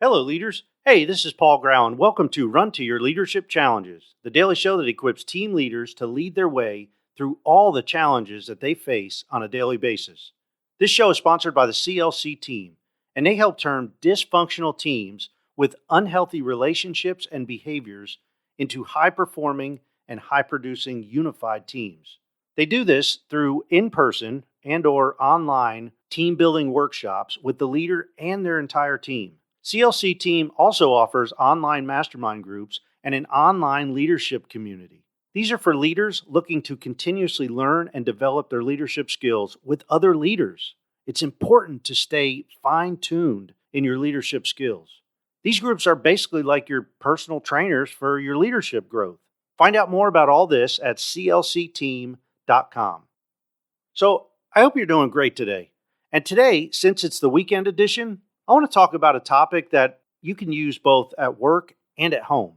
Hello, leaders. Hey, this is Paul Grau, and welcome to Run to Your Leadership Challenges, the daily show that equips team leaders to lead their way through all the challenges that they face on a daily basis. This show is sponsored by the CLC team, and they help turn dysfunctional teams with unhealthy relationships and behaviors into high-performing and high-producing unified teams. They do this through in-person and/or online team-building workshops with the leader and their entire team. CLC Team also offers online mastermind groups and an online leadership community. These are for leaders looking to continuously learn and develop their leadership skills with other leaders. It's important to stay fine-tuned in your leadership skills. These groups are basically like your personal trainers for your leadership growth. Find out more about all this at clcteam.com. So, I hope you're doing great today. And today, since it's the weekend edition, I want to talk about a topic that you can use both at work and at home.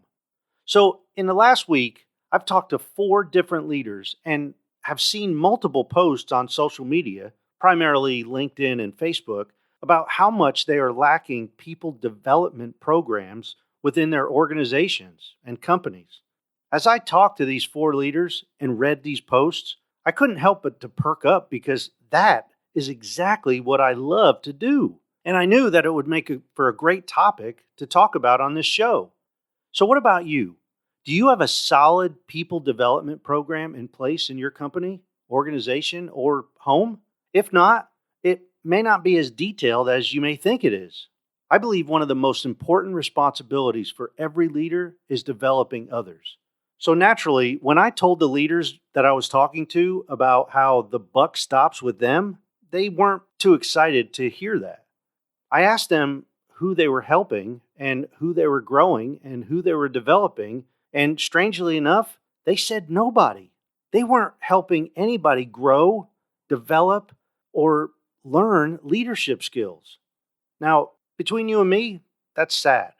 So in the last week, I've talked to 4 different leaders and have seen multiple posts on social media, primarily LinkedIn and Facebook, about how much they are lacking people development programs within their organizations and companies. As I talked to these 4 leaders and read these posts, I couldn't help but to perk up because that is exactly what I love to do. And I knew that it would make for a great topic to talk about on this show. So what about you? Do you have a solid people development program in place in your company, organization, or home? If not, it may not be as detailed as you may think it is. I believe one of the most important responsibilities for every leader is developing others. So naturally, when I told the leaders that I was talking to about how the buck stops with them, they weren't too excited to hear that. I asked them who they were helping and who they were growing and who they were developing, and strangely enough, they said nobody. They weren't helping anybody grow, develop, or learn leadership skills. Now, between you and me, that's sad.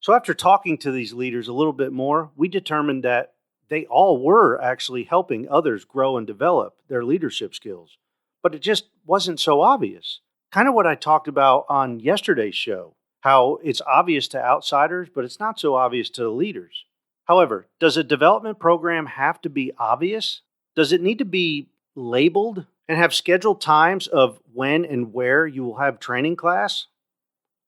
So after talking to these leaders a little bit more, we determined that they all were actually helping others grow and develop their leadership skills, but it just wasn't so obvious. Kind of what I talked about on yesterday's show, how it's obvious to outsiders, but it's not so obvious to the leaders. However, does a development program have to be obvious? Does it need to be labeled and have scheduled times of when and where you will have training class?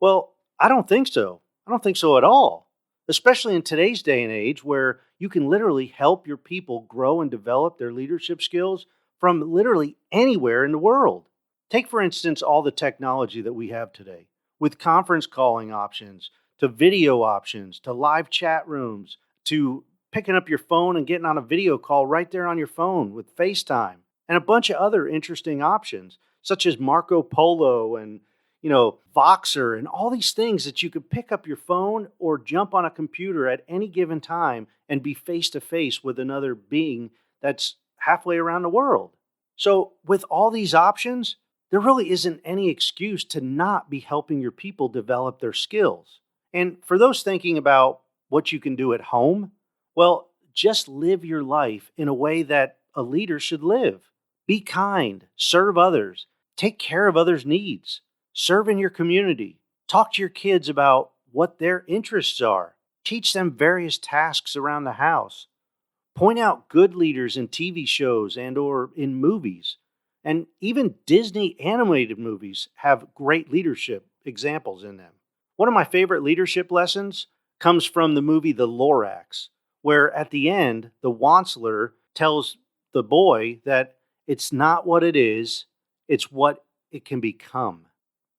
Well, I don't think so. I don't think so at all, especially in today's day and age where you can literally help your people grow and develop their leadership skills from literally anywhere in the world. Take, for instance, all the technology that we have today, with conference calling options, to video options, to live chat rooms, to picking up your phone and getting on a video call right there on your phone with FaceTime, and a bunch of other interesting options, such as Marco Polo and, Voxer, and all these things that you could pick up your phone or jump on a computer at any given time and be face-to-face with another being that's halfway around the world. So with all these options, there really isn't any excuse to not be helping your people develop their skills. And for those thinking about what you can do at home, well, just live your life in a way that a leader should live. Be kind, serve others, take care of others' needs, serve in your community, talk to your kids about what their interests are, teach them various tasks around the house, point out good leaders in TV shows and or in movies. And even Disney animated movies have great leadership examples in them. One of my favorite leadership lessons comes from the movie The Lorax, where at the end, the Wansler tells the boy that it's not what it is, it's what it can become.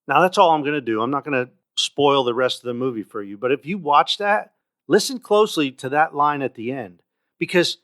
Now, that's all I'm going to do. I'm not going to spoil the rest of the movie for you, but if you watch that, listen closely to that line at the end. Because,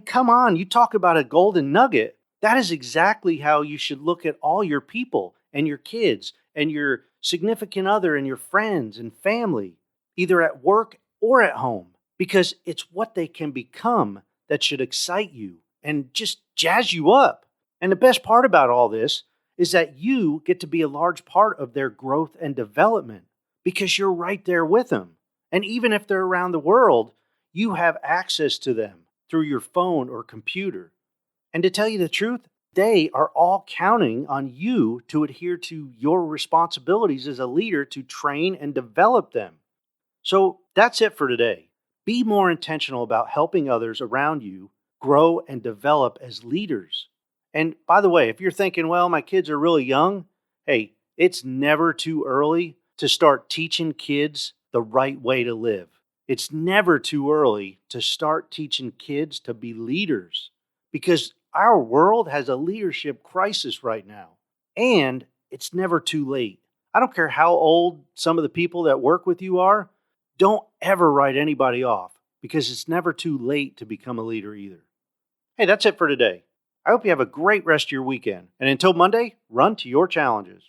come on, you talk about a golden nugget. That is exactly how you should look at all your people and your kids and your significant other and your friends and family, either at work or at home, because it's what they can become that should excite you and just jazz you up. And the best part about all this is that you get to be a large part of their growth and development because you're right there with them. And even if they're around the world, you have access to them through your phone or computer. And to tell you the truth, they are all counting on you to adhere to your responsibilities as a leader to train and develop them. So that's it for today. Be more intentional about helping others around you grow and develop as leaders. And by the way, if you're thinking, well, my kids are really young, hey, it's never too early to start teaching kids the right way to live. It's never too early to start teaching kids to be leaders because our world has a leadership crisis right now. And it's never too late. I don't care how old some of the people that work with you are, don't ever write anybody off because it's never too late to become a leader either. Hey, that's it for today. I hope you have a great rest of your weekend. And until Monday, run to your challenges.